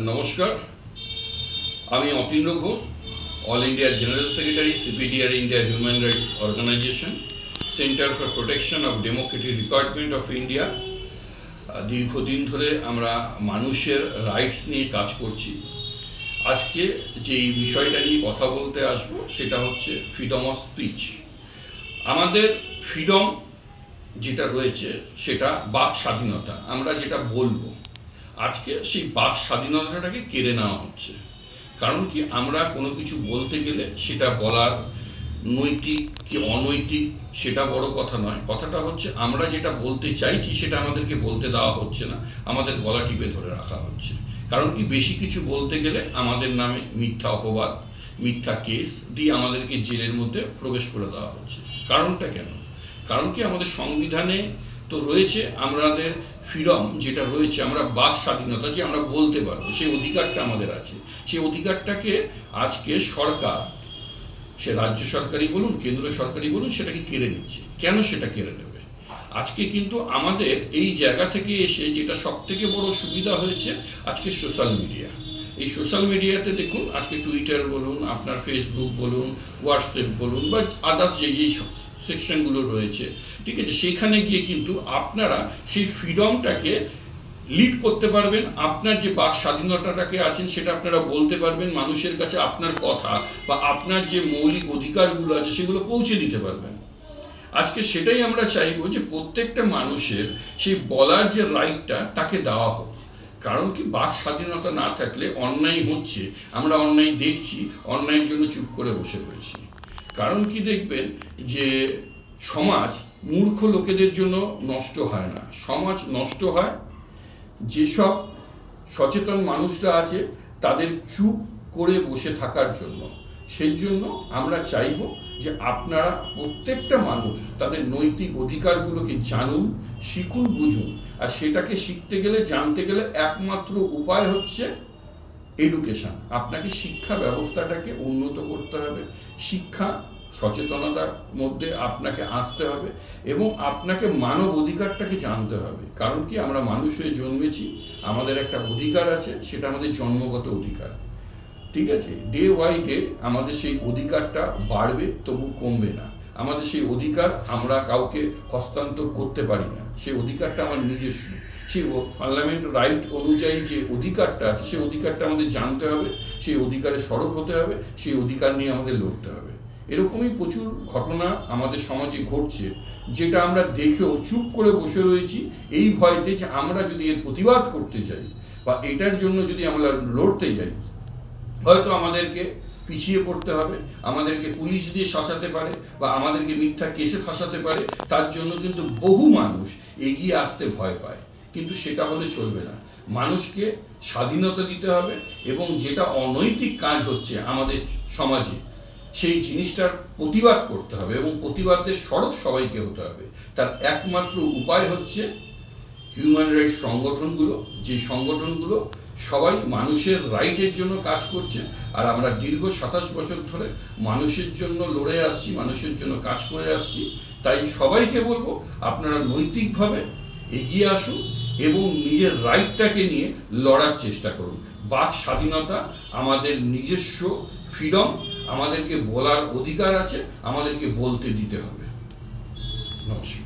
নমস্কার, আমি Atindra Ghosh, all India general secretary, CPDR India human rights organisation, centre for protection of democratic requirement of India. দীর্ঘদিন ধরে আমরা মানুষের রাইটস নিয়ে কাজ করছি। আজকে যেই বিষয়টা নিয়ে কথা বলতে আসবো সেটা হচ্ছে ফ্রিডম অফ স্পিচ। আমাদের ফ্রিডম যেটা রয়েছে সেটা বাক স্বাধীনতা, আমরা যেটা বলবো আজকে সেই বাক স্বাধীনতাটাকে কেড়ে নেওয়া হচ্ছে। কারণ কি, আমরা কোনো কিছু বলতে গেলে সেটা বলার নৈতিক কি অনৈতিক সেটা বড় কথা নয়, কথাটা হচ্ছে আমরা যেটা বলতে চাইছি সেটা আমাদেরকে বলতে দেওয়া হচ্ছে না, আমাদের গলা টিপে ধরে রাখা হচ্ছে। কারণ কি, বেশি কিছু বলতে গেলে আমাদের নামে মিথ্যা অপবাদ, মিথ্যা কেস দিয়ে আমাদেরকে জেলের মধ্যে প্রবেশ করে দেওয়া হচ্ছে। কারণটা কেন? কারণ কি, আমাদের সংবিধানে তো রয়েছে আমাদের ফ্রিডম যেটা রয়েছে, আমরা বাক স্বাধীনতা, যে আমরা বলতে পারবো সেই অধিকারটা আমাদের আছে। সেই অধিকারটাকে আজকে সরকার, সে রাজ্য সরকারই বলুন কেন্দ্র সরকারই বলুন, সেটাকে কেড়ে নিচ্ছে। কেন সেটা কেড়ে নেবে? আজকে কিন্তু আমাদের এই জায়গা থেকে এসে যেটা সব থেকে বড় সুবিধা হয়েছে আজকে সোশ্যাল মিডিয়া। এই সোশ্যাল মিডিয়াতে দেখুন, আজকে টুইটার বলুন, আপনার ফেসবুক বলুন, হোয়াটসঅ্যাপ বলুন, বা আদার্স যেই সেকশনগুলো রয়েছে, ঠিক আছে, সেখানে গিয়ে কিন্তু আপনারা সেই ফ্রিডমটাকে লিড করতে পারবেন। আপনার যে বাক স্বাধীনতাটাকে আছেন সেটা আপনারা বলতে পারবেন, মানুষের কাছে আপনার কথা বা আপনার যে মৌলিক অধিকারগুলো আছে সেগুলো পৌঁছে দিতে পারবেন। আজকে সেটাই আমরা চাইবো যে প্রত্যেকটা মানুষের সেই বলার যে রাইটটা তাকে দেওয়া হোক। কারণ কি, বাক স্বাধীনতা না থাকলে অন্যায় হচ্ছে, আমরা অন্যায় দেখছি, অন্যায়ের জন্য চুপ করে বসে রয়েছি। কারণ কি, দেখবেন যে সমাজ মূর্খ লোকেদের জন্য নষ্ট হয় না, সমাজ নষ্ট হয় যেসব সচেতন মানুষরা আছে তাদের চুপ করে বসে থাকার জন্য। সেই জন্য আমরা চাইব যে আপনারা প্রত্যেকটা মানুষ তাদের নৈতিক অধিকারগুলোকে জানুন, শিখুন, বুঝুন। আর সেটাকে শিখতে গেলে, জানতে গেলে একমাত্র উপায় হচ্ছে এডুকেশন। আপনাকে শিক্ষা ব্যবস্থাটাকে উন্নত করতে হবে, শিক্ষা সচেতনতার মধ্যে আপনাকে আসতে হবে এবং আপনাকে মানব অধিকারটাকে জানতে হবে। কারণ কি, আমরা মানুষ হয়ে জন্মেছি, আমাদের একটা অধিকার আছে, সেটা আমাদের জন্মগত অধিকার, ঠিক আছে। ডে বাই ডে আমাদের সেই অধিকারটা বাড়বে, তবু কমবে না। আমাদের সেই অধিকার আমরা কাউকে হস্তান্তর করতে পারি না, সেই অধিকারটা আমার নিজস্ব। সেই ফান্ডামেন্টাল রাইট অনুযায়ী যে অধিকারটা আছে সেই অধিকারটা আমাদের জানতে হবে, সেই অধিকারে সরব হতে হবে, সেই অধিকার নিয়ে আমাদের লড়তে হবে। এরকমই প্রচুর ঘটনা আমাদের সমাজে ঘটছে, যেটা আমরা দেখেও চুপ করে বসে রয়েছি এই ভয়তে যে আমরা যদি এর প্রতিবাদ করতে যাই বা এটার জন্য যদি আমরা লড়তে যাই, হয়তো আমাদেরকে পিছিয়ে পড়তে হবে, আমাদেরকে পুলিশ দিয়ে শাসাতে পারে বা আমাদেরকে মিথ্যা কেসে ফাঁসাতে পারে। তার জন্য কিন্তু বহু মানুষ এগিয়ে আসতে ভয় পায়, কিন্তু সেটা হলে চলবে না। মানুষকে স্বাধীনতা দিতে হবে এবং যেটা অনৈতিক কাজ হচ্ছে আমাদের সমাজে সেই জিনিসটার প্রতিবাদ করতে হবে এবং প্রতিবাদের সড়ক সবাইকে হতে হবে। তার একমাত্র উপায় হচ্ছে হিউম্যান রাইটস সংগঠনগুলো, যে সংগঠনগুলো সবাই মানুষের রাইটের জন্য কাজ করছে। আর আমরা দীর্ঘ 27 বছর ধরে মানুষের জন্য লড়ে আসছি, মানুষের জন্য কাজ করে আসছি। তাই সবাইকে বলবো, আপনারা নৈতিকভাবে এগিয়ে আসুন এবং নিজের রাইটটাকে নিয়ে লড়ার চেষ্টা করুন। বাক স্বাধীনতা আমাদের নিজস্ব ফ্রিডম, আমাদেরকে বলার অধিকার আছে, আমাদেরকে বলতে দিতে হবে। নমস্কার।